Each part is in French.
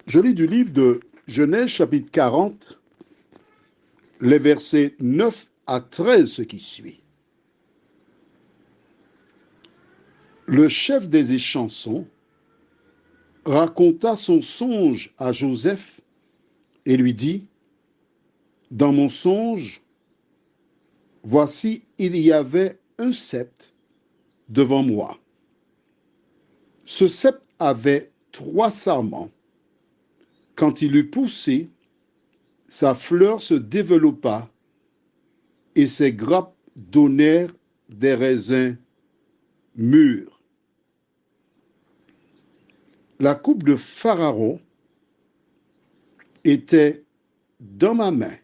Je lis du livre de Genèse chapitre 40, les versets 9 à 13, ce qui suit. Le chef des échansons raconta son songe à Joseph et lui dit, dans mon songe, voici, il y avait un sceptre devant moi. Ce sceptre avait 3 sarments. Quand il eut poussé, sa fleur se développa et ses grappes donnèrent des raisins mûrs. La coupe de Pharaon était dans ma main.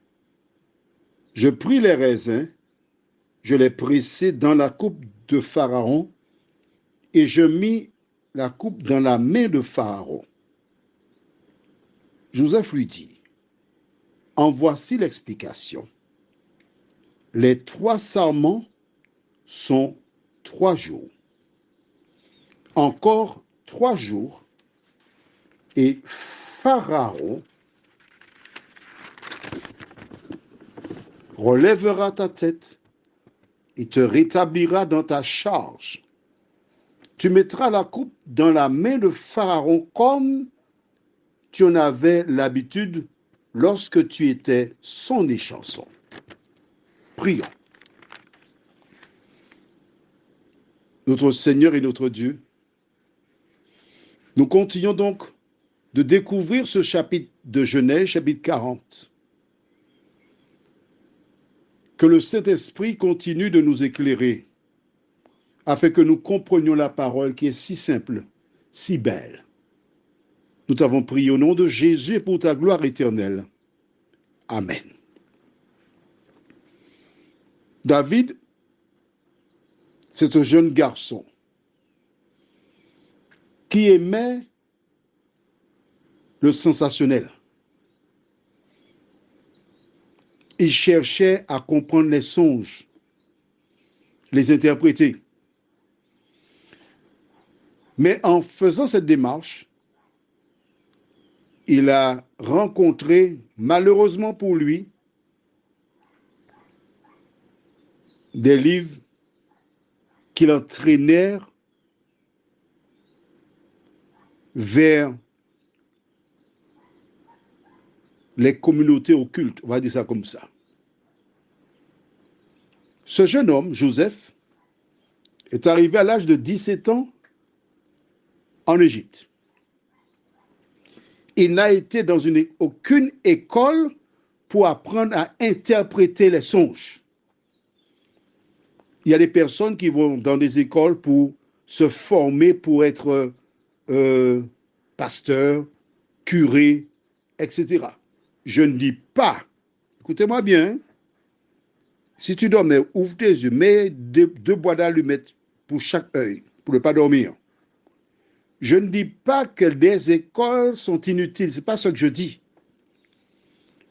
Je pris les raisins, je les pressai dans la coupe de Pharaon et je mis la coupe dans la main de Pharaon. Joseph lui dit, en voici l'explication. Les 3 sarments sont 3 jours. Encore 3 jours et Pharaon relèvera ta tête et te rétablira dans ta charge. Tu mettras la coupe dans la main de Pharaon comme tu en avais l'habitude lorsque tu étais son échanson. Prions. Notre Seigneur et notre Dieu, nous continuons donc de découvrir ce chapitre de Genèse, chapitre 40. Que le Saint-Esprit continue de nous éclairer afin que nous comprenions la parole qui est si simple, si belle. Nous t'avons prié au nom de Jésus et pour ta gloire éternelle. Amen. David, c'est un jeune garçon qui aimait le sensationnel. Il cherchait à comprendre les songes, les interpréter. Mais en faisant cette démarche, il a rencontré, malheureusement pour lui, des livres qui l'entraînèrent vers les communautés occultes, on va dire ça comme ça. Ce jeune homme, Joseph, est arrivé à l'âge de 17 ans en Égypte. Il n'a été dans aucune école pour apprendre à interpréter les songes. Il y a des personnes qui vont dans des écoles pour se former pour être pasteur, curé, etc. Je ne dis pas, écoutez-moi bien, si tu dormais, ouvre tes yeux, mets 2 bois d'allumettes pour chaque œil, pour ne pas dormir. Je ne dis pas que des écoles sont inutiles, ce n'est pas ce que je dis.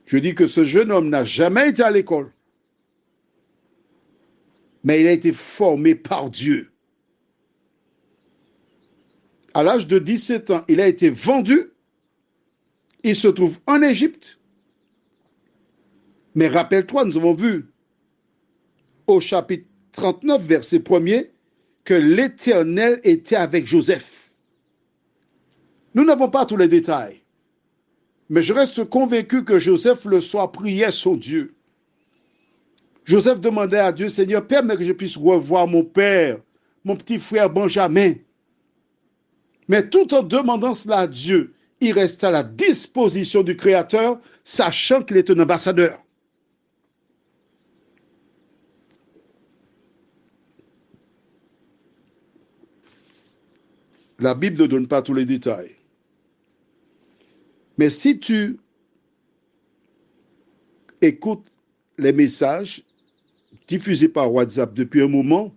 Je dis que ce jeune homme n'a jamais été à l'école, mais il a été formé par Dieu. À l'âge de 17 ans, il a été vendu. Il se trouve en Égypte. Mais rappelle-toi, nous avons vu au chapitre 39, verset 1er, que l'Éternel était avec Joseph. Nous n'avons pas tous les détails, mais je reste convaincu que Joseph le soir priait son Dieu. Joseph demandait à Dieu, Seigneur, permets que je puisse revoir mon père, mon petit frère Benjamin. Mais tout en demandant cela à Dieu, il reste à la disposition du Créateur, sachant qu'il est un ambassadeur. La Bible ne donne pas tous les détails. Mais si tu écoutes les messages diffusés par WhatsApp depuis un moment,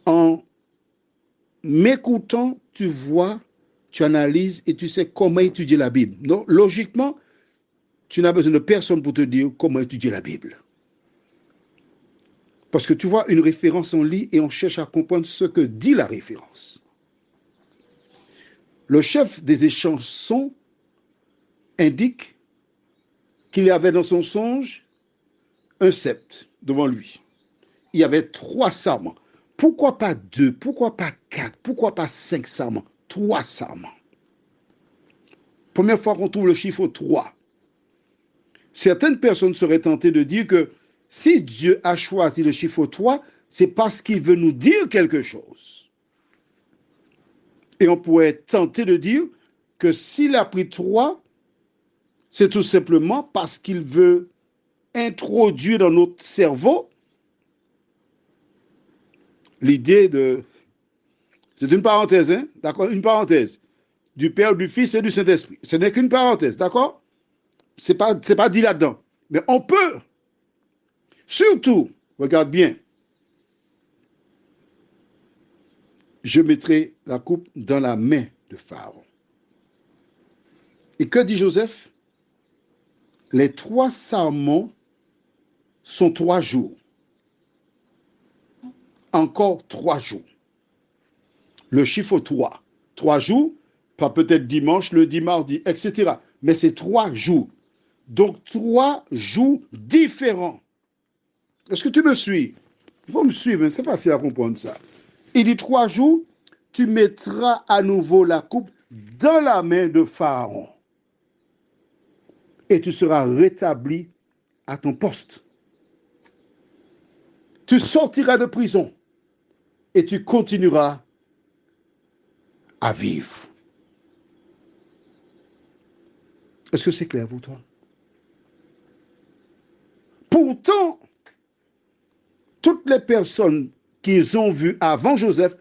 en m'écoutant, tu vois, tu analyses et tu sais comment étudier la Bible. Non, logiquement, tu n'as besoin de personne pour te dire comment étudier la Bible. Parce que tu vois une référence, on lit et on cherche à comprendre ce que dit la référence. Le chef des échansons indique qu'il y avait dans son songe un sceptre devant lui. Il y avait 3 sarments. Pourquoi pas 2? Pourquoi pas 4? Pourquoi pas 5 sarments? 3 sarments. Première fois qu'on trouve le chiffre 3. Certaines personnes seraient tentées de dire que si Dieu a choisi le chiffre 3, c'est parce qu'il veut nous dire quelque chose. Et on pourrait être tenté de dire que s'il a pris 3, c'est tout simplement parce qu'il veut introduire dans notre cerveau l'idée de... C'est une parenthèse, hein? D'accord? Une parenthèse. Du Père, du Fils et du Saint-Esprit. Ce n'est qu'une parenthèse, d'accord? C'est pas dit là-dedans. Mais on peut. Surtout, regarde bien. Je mettrai la coupe dans la main de Pharaon. Et que dit Joseph? Les 3 sarments sont 3 jours. Encore 3 jours. Le chiffre 3. 3 jours, pas peut-être dimanche, lundi, mardi, etc. Mais c'est 3 jours. Donc 3 jours différents. Est-ce que tu me suis? Il faut me suivre, c'est facile à comprendre ça. Il dit 3 jours, tu mettras à nouveau la coupe dans la main de Pharaon. Et tu seras rétabli à ton poste. Tu sortiras de prison et tu continueras à vivre. Est-ce que c'est clair pour toi? Pourtant, toutes les personnes qu'ils ont vues avant Joseph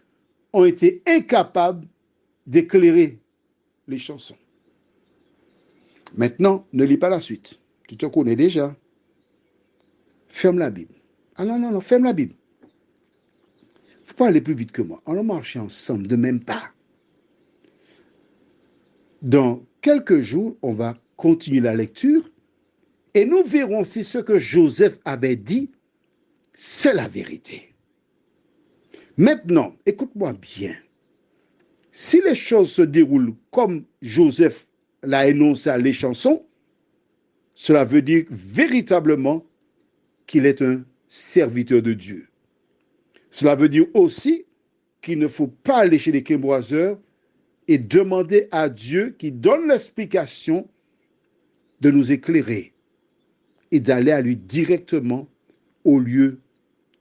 ont été incapables d'éclairer les chansons. Maintenant, ne lis pas la suite. Tu te connais déjà. Ferme la Bible. Ah non, ferme la Bible. Il ne faut pas aller plus vite que moi. On va marcher ensemble de même pas. Dans quelques jours, on va continuer la lecture et nous verrons si ce que Joseph avait dit, c'est la vérité. Maintenant, écoute-moi bien. Si les choses se déroulent comme Joseph l'a énoncé à les chansons, cela veut dire véritablement qu'il est un serviteur de Dieu. Cela veut dire aussi qu'il ne faut pas aller chez les quimboiseurs et demander à Dieu qui donne l'explication de nous éclairer et d'aller à lui directement au lieu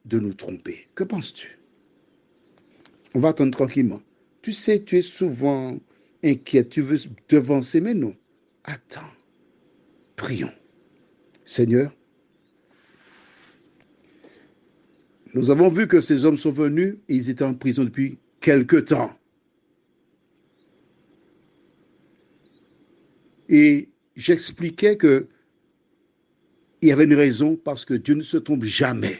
de nous tromper. Que penses-tu? On va attendre tranquillement. Tu sais, tu es souvent inquiet, tu veux devancer, mais non. Attends. Prions. Seigneur, nous avons vu que ces hommes sont venus et ils étaient en prison depuis quelque temps. Et j'expliquais qu'il y avait une raison parce que Dieu ne se trompe jamais.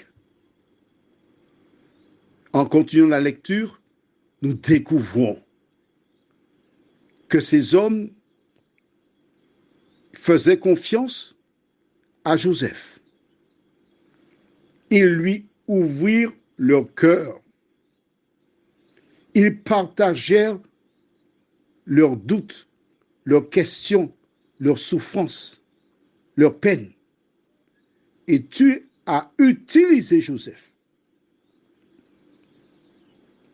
En continuant la lecture, nous découvrons que ces hommes faisaient confiance à Joseph. Ils lui ouvrirent leur cœur. Ils partagèrent leurs doutes, leurs questions, leurs souffrances, leurs peines. Et tu as utilisé Joseph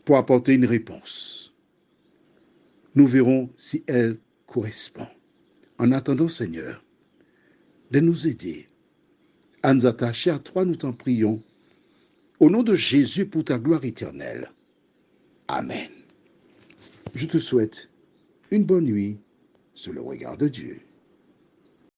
pour apporter une réponse. Nous verrons si elle correspond. En attendant, Seigneur, de nous aider à nous attacher à toi, nous t'en prions. Au nom de Jésus, pour ta gloire éternelle. Amen. Je te souhaite une bonne nuit sous le regard de Dieu.